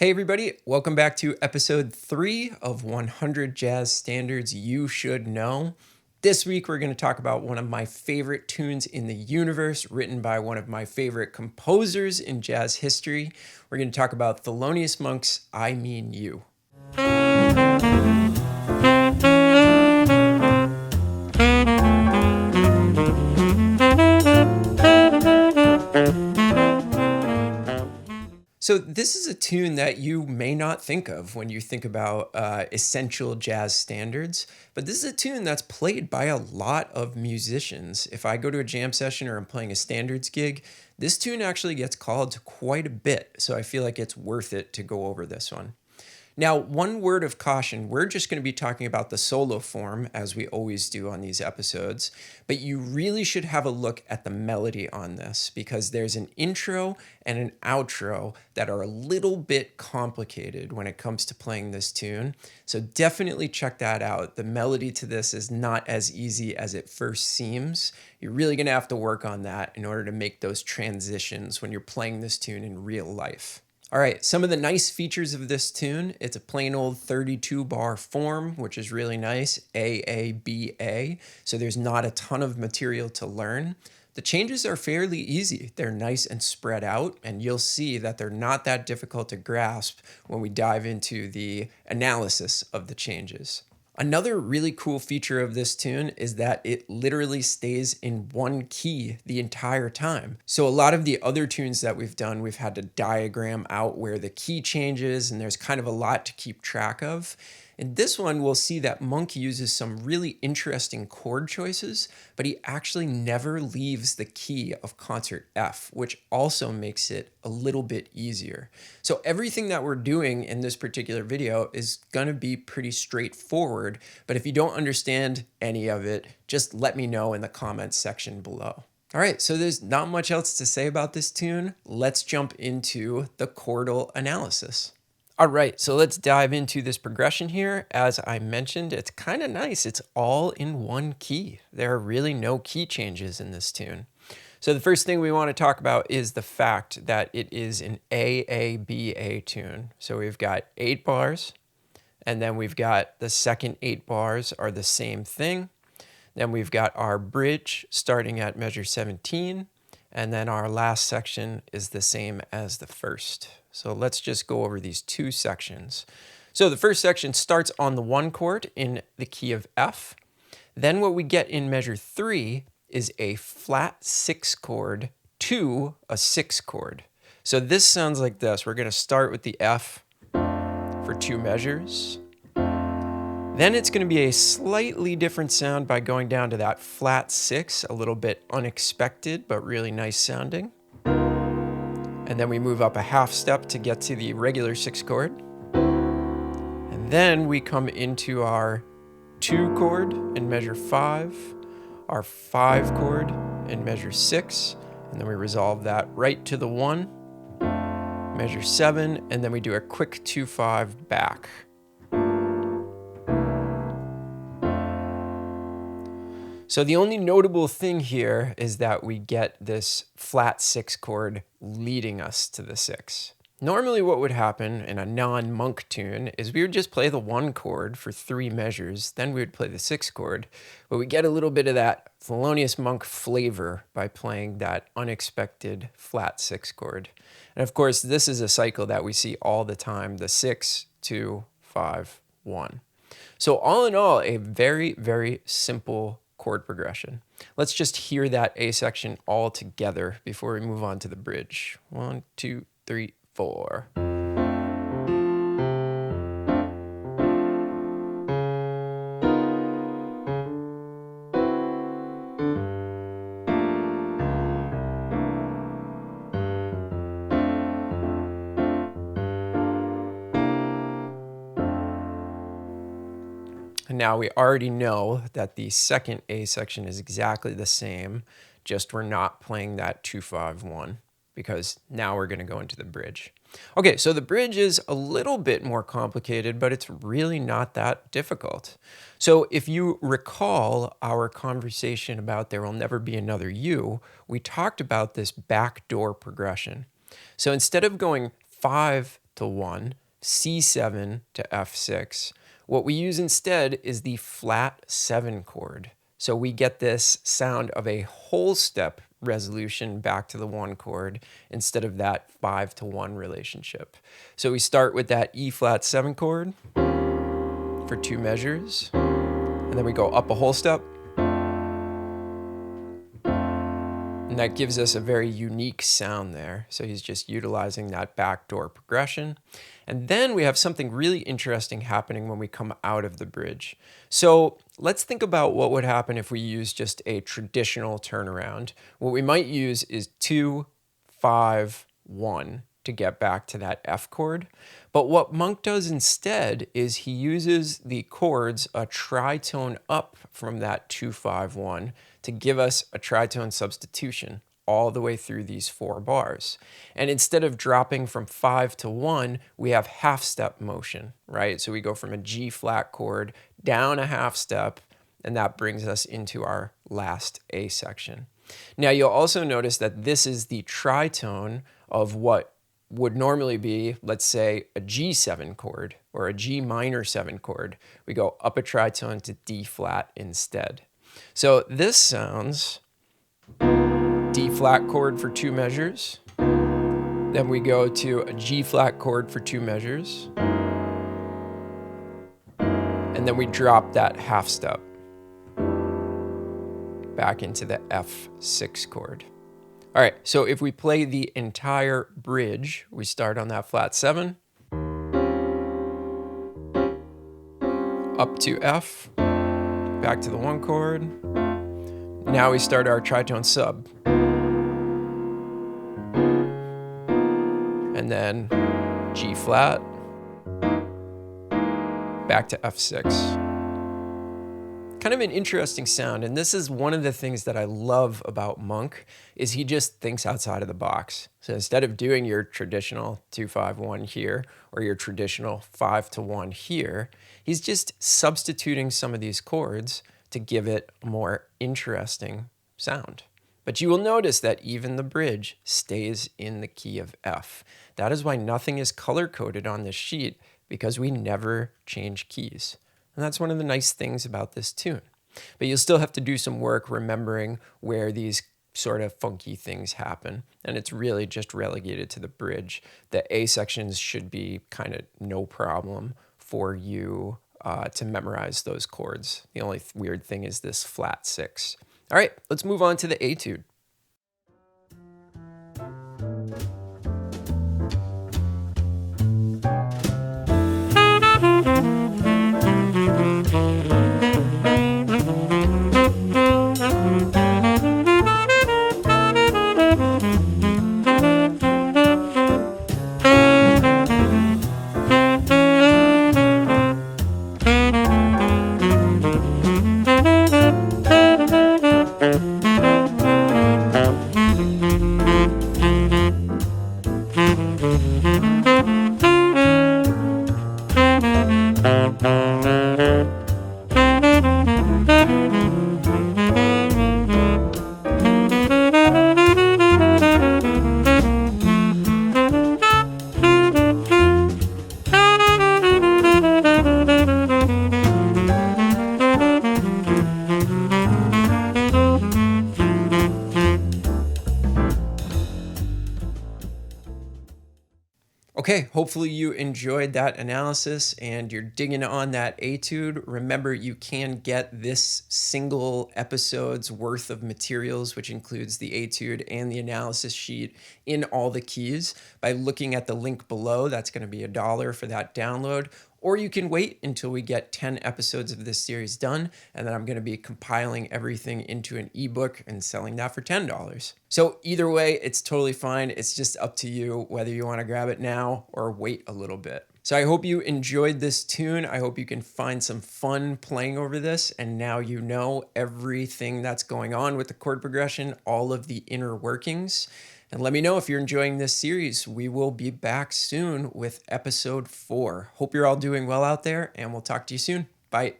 Hey everybody, welcome back to episode 3 of 100 Jazz Standards You Should Know. This week we're going to talk about one of my favorite tunes in the universe, written by one of my favorite composers in jazz history. We're going to talk about Thelonious Monk's I Mean You. So this is a tune that you may not think of when you think about essential jazz standards, but this is a tune that's played by a lot of musicians. If I go to a jam session or I'm playing a standards gig, this tune actually gets called quite a bit, so I feel like it's worth it to go over this one. Now, one word of caution, we're just going to be talking about the solo form, as we always do on these episodes, but you really should have a look at the melody on this because there's an intro and an outro that are a little bit complicated when it comes to playing this tune. So definitely check that out. The melody to this is not as easy as it first seems. You're really going to have to work on that in order to make those transitions when you're playing this tune in real life. All right, some of the nice features of this tune, it's a plain old 32 bar form, which is really nice, A-A-B-A, so there's not a ton of material to learn. The changes are fairly easy. They're nice and spread out, and you'll see that they're not that difficult to grasp when we dive into the analysis of the changes. Another really cool feature of this tune is that it literally stays in one key the entire time. So a lot of the other tunes that we've done, we've had to diagram out where the key changes, and there's kind of a lot to keep track of. In this one, we'll see that Monk uses some really interesting chord choices, but he actually never leaves the key of concert F, which also makes it a little bit easier. So everything that we're doing in this particular video is going to be pretty straightforward, but if you don't understand any of it, just let me know in the comments section below. All right, so there's not much else to say about this tune. Let's jump into the chordal analysis. All right, so let's dive into this progression here. As I mentioned, it's kind of nice. It's all in one key. There are really no key changes in this tune. So the first thing we want to talk about is the fact that it is an A-A-B-A tune. So we've got 8 bars, and then we've got the second 8 bars are the same thing. Then we've got our bridge starting at measure 17, and then our last section is the same as the first. So let's just go over these two sections. So the first section starts on the 1 chord in the key of F. Then what we get in measure 3 is a flat 6 chord to a 6 chord. So this sounds like this. We're going to start with the F for 2 measures. Then it's going to be a slightly different sound by going down to that flat 6, a little bit unexpected, but really nice sounding. And then we move up a half step to get to the regular 6 chord. And then we come into our 2 chord in measure 5, our 5 chord in measure 6, and then we resolve that right to the 1, measure 7, and then we do a quick 2-5 back. So the only notable thing here is that we get this flat 6 chord leading us to the 6. Normally what would happen in a non-Monk tune is we would just play the 1 chord for 3 measures, then we would play the 6 chord, but we get a little bit of that Thelonious Monk flavor by playing that unexpected flat 6 chord. And of course, this is a cycle that we see all the time, the 6, 2, 5, 1. So all in all, a very, very simple chord progression. Let's just hear that A section all together before we move on to the bridge. 1, 2, 3, 4. And now we already know that the second A section is exactly the same, just we're not playing that 2-5-1 because now we're going to go into the bridge. Okay, so the bridge is a little bit more complicated, but it's really not that difficult. So if you recall our conversation about There Will Never Be Another You, we talked about this backdoor progression. So instead of going 5 to 1, C7 to F6. What we use instead is the flat 7 chord. So we get this sound of a whole step resolution back to the 1 chord instead of that 5 to 1 relationship. So we start with that E flat 7 chord for 2 measures, and then we go up a whole step. And that gives us a very unique sound there. So he's just utilizing that backdoor progression. And then we have something really interesting happening when we come out of the bridge. So let's think about what would happen if we use just a traditional turnaround. What we might use is 2, 5, 1 to get back to that F chord. But what Monk does instead is he uses the chords a tritone up from that 2, 5, 1 to give us a tritone substitution all the way through these 4 bars. And instead of dropping from 5 to 1, we have half step motion, right? So we go from a G flat chord down a half step, and that brings us into our last A section. Now you'll also notice that this is the tritone of what would normally be, let's say, a G7 chord or a G minor 7 chord. We go up a tritone to D flat instead. So this sounds D flat chord for 2 measures. Then we go to a G flat chord for 2 measures. And then we drop that half step back into the F6 chord. All right, so if we play the entire bridge, we start on that flat 7, up to F, back to the 1 chord. Now we start our tritone sub. And then G flat, back to F6. Kind of an interesting sound, and this is one of the things that I love about Monk is he just thinks outside of the box. So instead of doing your traditional 2-5-1 here or your traditional 5-1 here, he's just substituting some of these chords to give it a more interesting sound. But you will notice that even the bridge stays in the key of F. That is why nothing is color-coded on this sheet, because we never change keys. And that's one of the nice things about this tune. But you'll still have to do some work remembering where these sort of funky things happen. And it's really just relegated to the bridge. The A sections should be kind of no problem for you to memorize those chords. The only weird thing is this flat 6. All right, let's move on to the etude. Okay, hopefully you enjoyed that analysis and you're digging on that etude. Remember, you can get this single episode's worth of materials, which includes the etude and the analysis sheet in all the keys, by looking at the link below. That's going to be $1 for that download. Or you can wait until we get 10 episodes of this series done, and then I'm going to be compiling everything into an ebook and selling that for $10. So either way, it's totally fine. It's just up to you whether you want to grab it now or wait a little bit. So I hope you enjoyed this tune. I hope you can find some fun playing over this, and now you know everything that's going on with the chord progression, all of the inner workings. And let me know if you're enjoying this series. We will be back soon with episode 4. Hope you're all doing well out there, and we'll talk to you soon. Bye.